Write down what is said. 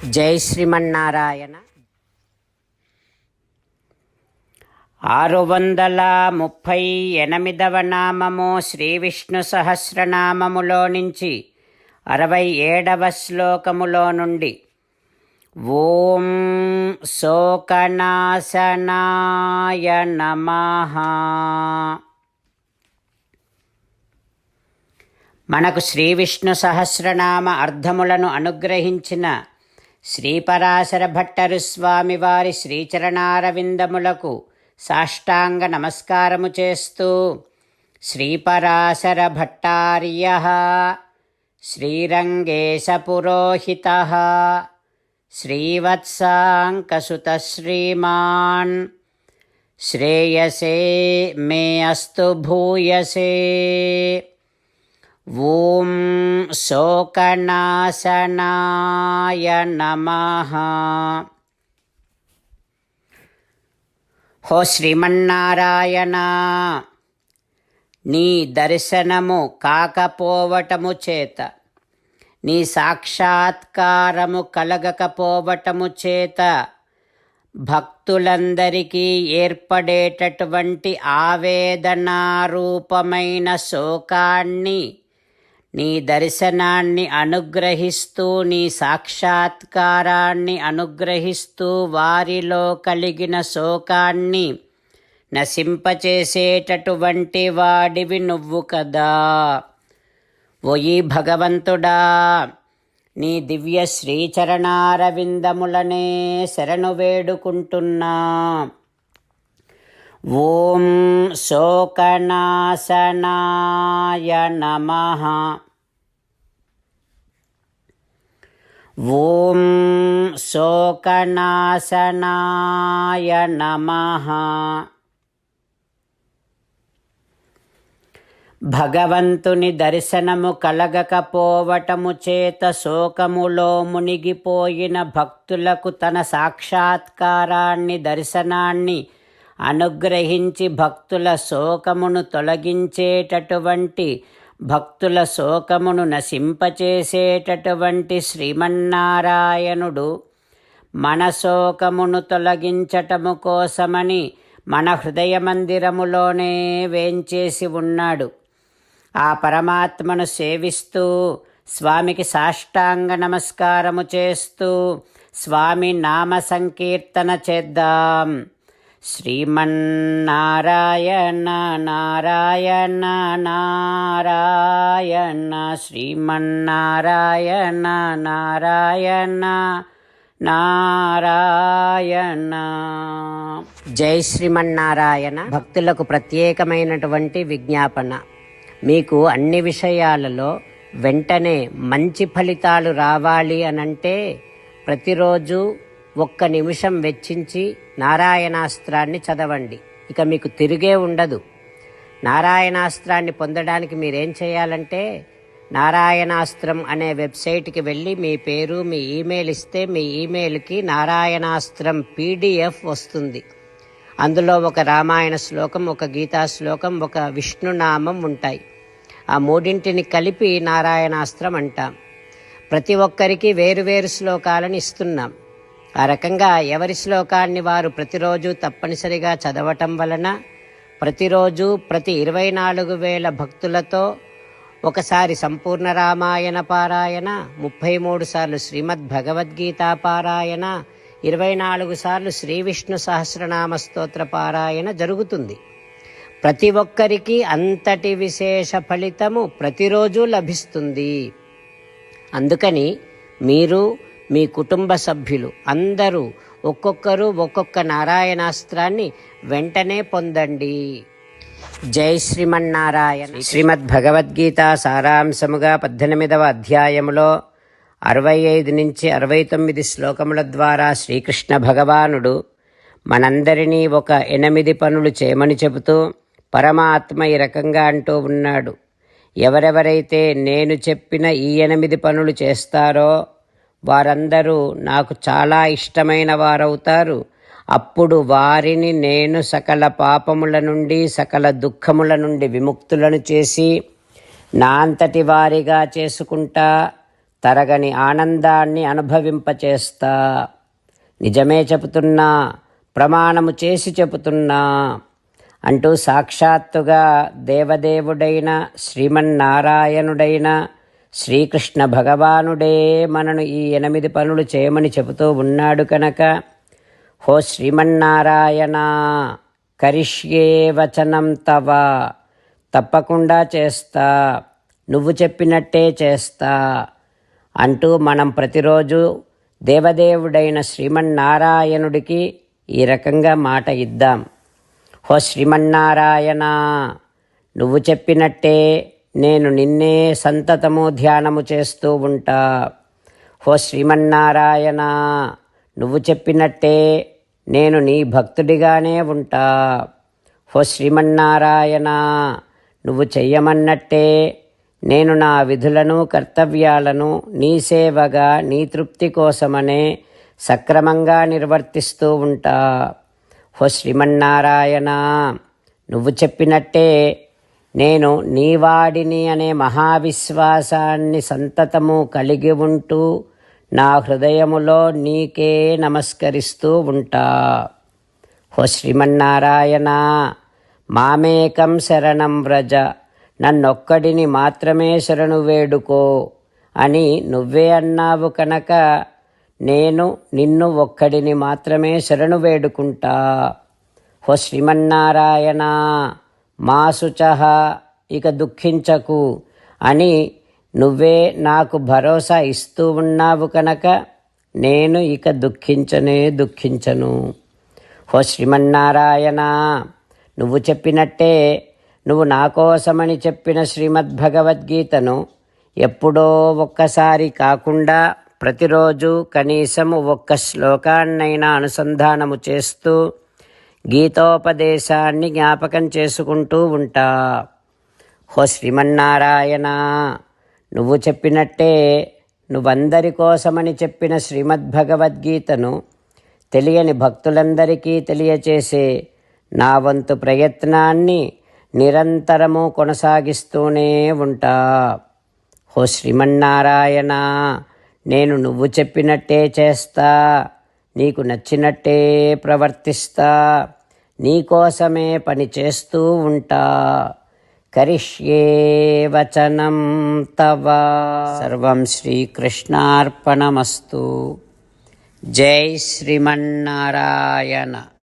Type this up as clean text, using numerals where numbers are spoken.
జై శ్రీమన్నారాయణ. 638వ నామము శ్రీ విష్ణు సహస్రనామములో నుంచి 67వ శ్లోకములో నుండి ఓం శోకనాశనాయ నమః. మనకు శ్రీ విష్ణు సహస్రనామ అర్థములను అనుగ్రహించిన శ్రీపరాశర భట్టరు స్వామి వారి శ్రీచరణారవిందములకు సాష్టాంగ నమస్కారము చేస్తూ శ్రీపరాశర భట్టార్యః శ్రీరంగేశ పురోహితః శ్రీవత్సాంకసుత శ్రీమాన్ శ్రేయసే మే అస్తు భూయసే. ఓం శోకనాశనాయ నమః. హో శ్రీమన్నారాయణ, నీ దర్శనము కాకపోవటము చేత, నీ సాక్షాత్కారము కలగకపోవటము చేత భక్తులందరికీ ఏర్పడేటటువంటి ఆవేదనారూపమైన శోకాన్ని నీ దర్శనాన్ని అనుగ్రహిస్తూ, నీ సాక్షాత్కారాన్ని అనుగ్రహిస్తూ వారిలో కలిగిన శోకాన్ని నశింపచేసేటటువంటి వాడివి నువ్వు కదా. ఓయి భగవంతుడా, నీ దివ్య శ్రీచరణారవిందములనే శరణు వేడుకుంటున్నా. ఓం శోకనాశనాయ నమః. ఓం శోకనాశనాయ నమః. భగవంతుని దర్శనము కలగకపోవటము చేత శోకములో మునిగిపోయిన భక్తులకు తన సాక్షాత్కారాన్ని, దర్శనాన్ని అనుగ్రహించి భక్తుల శోకమును తొలగించేటటువంటి, భక్తుల శోకమును నశింపచేసేటటువంటి శ్రీమన్నారాయణుడు మన శోకమును తొలగించటము కోసమని మన హృదయ మందిరములోనే వేంచేసి ఉన్నాడు. ఆ పరమాత్మను సేవిస్తూ, స్వామికి సాష్టాంగ నమస్కారము చేస్తూ స్వామి నామ సంకీర్తన చేద్దాం. శ్రీమన్నారాయణ నారాయణ నారాయణ, శ్రీమన్నారాయణ నారాయణ నారాయణ. జై శ్రీమన్నారాయణ. భక్తులకు ప్రత్యేకమైనటువంటి విజ్ఞాపన. మీకు అన్ని విషయాలలో వెంటనే మంచి ఫలితాలు రావాలి అనంటే ప్రతిరోజు 1 నిమిషం వెచ్చించి నారాయణాస్త్రాన్ని చదవండి. ఇక మీకు తిరిగే ఉండదు. నారాయణాస్త్రాన్ని పొందడానికి మీరేం చేయాలంటే, నారాయణాస్త్రం అనే వెబ్సైట్కి వెళ్ళి మీ పేరు, మీ ఈమెయిల్ ఇస్తే మీ ఈమెయిల్కి నారాయణాస్త్రం PDF వస్తుంది. అందులో ఒక రామాయణ శ్లోకం, ఒక గీతా శ్లోకం, ఒక విష్ణునామం ఉంటాయి. ఆ 3 కలిపి నారాయణాస్త్రం అంటాం. ప్రతి ఒక్కరికి వేరువేరు శ్లోకాలను ఇస్తున్నాం. ఆ రకంగా ఎవరి శ్లోకాన్ని వారు ప్రతిరోజు తప్పనిసరిగా చదవటం వలన ప్రతిరోజు ప్రతి 24,000 భక్తులతో ఒకసారి సంపూర్ణ రామాయణ పారాయణ, 33 సార్లు శ్రీమద్ భగవద్గీత పారాయణ, 24 సార్లు శ్రీ విష్ణు సహస్రనామ స్తోత్ర పారాయణ జరుగుతుంది. ప్రతి ఒక్కరికి అంతటి విశేష ఫలితము ప్రతిరోజు లభిస్తుంది. అందుకని మీరు, మీ కుటుంబ సభ్యులు అందరూ ఒక్కొక్కరు ఒక్కొక్క నారాయణాస్త్రాన్ని వెంటనే పొందండి. జై శ్రీమన్నారాయణ. శ్రీమద్ భగవద్గీత సారాంశముగా 18వ అధ్యాయములో 65 నుంచి 69 శ్లోకముల ద్వారా శ్రీకృష్ణ భగవానుడు మనందరినీ ఒక 8 పనులు చేయమని చెబుతూ పరమాత్మ ఈ రకంగా అంటూ ఉన్నాడు. ఎవరెవరైతే నేను చెప్పిన ఈ 8 పనులు చేస్తారో వారందరూ నాకు చాలా ఇష్టమైన వారవుతారు. అప్పుడు వారిని నేను సకల పాపముల నుండి, సకల దుఃఖముల నుండి విముక్తులను చేసి నా అంతటి వారిగా చేసుకుంటా. తరగని ఆనందాన్ని అనుభవింపచేస్తా. నిజమే చెబుతున్నా, ప్రమాణము చేసి చెబుతున్నా అంటూ సాక్షాత్తుగా దేవదేవుడైన శ్రీమన్నారాయణుడైన శ్రీకృష్ణ భగవానుడే మనను ఈ 8 పనులు చేయమని చెబుతూ ఉన్నాడు కనుక, హో శ్రీమన్నారాయణ, కరిష్యే వచనం తవ, తప్పకుండా చేస్తా, నువ్వు చెప్పినట్టే చేస్తా అంటూ మనం ప్రతిరోజు దేవదేవుడైన శ్రీమన్నారాయణుడికి ఈ రకంగా మాట ఇద్దాం. హో శ్రీమన్నారాయణ, నువ్వు చెప్పినట్టే నేను నిన్నే సంతతము ధ్యానము చేస్తూ ఉంటా. హో శ్రీమన్నారాయణ, నువ్వు చెప్పినట్టే నేను నీ భక్తుడిగానే ఉంటా. హో శ్రీమన్నారాయణ, నువ్వు చెయ్యమన్నట్టే నేను నా విధులను కర్తవ్యాలను నీ సేవగా నీ తృప్తి కోసమనే సక్రమంగా నిర్వర్తిస్తూ ఉంటా. హో శ్రీమన్నారాయణ, నువ్వు చెప్పినట్టే నేను నీవాడిని అనే మహావిశ్వాసాన్ని సంతతము కలిగి ఉంటూ నా హృదయములో నీకే నమస్కరిస్తూ ఉంటా. హో శ్రీమన్నారాయణ, మామేకం శరణం వ్రజ, నన్నొక్కడిని మాత్రమే శరణు వేడుకో అని నువ్వే అన్నావు కనుక నేను నిన్ను ఒక్కడిని మాత్రమే శరణు వేడుకుంటా. హో శ్రీమన్నారాయణ, మా శుచః, ఇక దుఃఖించకు అని నువ్వే నాకు భరోసా ఇస్తూ ఉన్నావు కనుక నేను ఇక దుఃఖించను. హో శ్రీమన్నారాయణ, నువ్వు చెప్పినట్టే నువ్వు నా కోసమని చెప్పిన శ్రీమద్భగవద్గీతను ఎప్పుడో ఒక్కసారి కాకుండా ప్రతిరోజు కనీసం ఒక్క శ్లోకాన్నైనా అనుసంధానము చేస్తూ గీతోపదేశాన్ని జ్ఞాపకం చేసుకుంటూ ఉంటా. హో శ్రీమన్నారాయణ, నువ్వు చెప్పినట్టే నువ్వందరి కోసమని చెప్పిన శ్రీమద్భగవద్గీతను తెలియని భక్తులందరికీ తెలియచేసే నా వంతు ప్రయత్నాన్ని నిరంతరము కొనసాగిస్తూనే ఉంటా. హో శ్రీమన్నారాయణ, నేను నువ్వు చెప్పినట్టే చేస్తా, నీకు నచ్చినట్టే ప్రవర్తిస్తా, నీకోసమే పని చేస్తూ ఉంటా. కరిష్యే వచనం తవ. సర్వం శ్రీకృష్ణార్పణమస్తు. జై శ్రీమన్నారాయణ.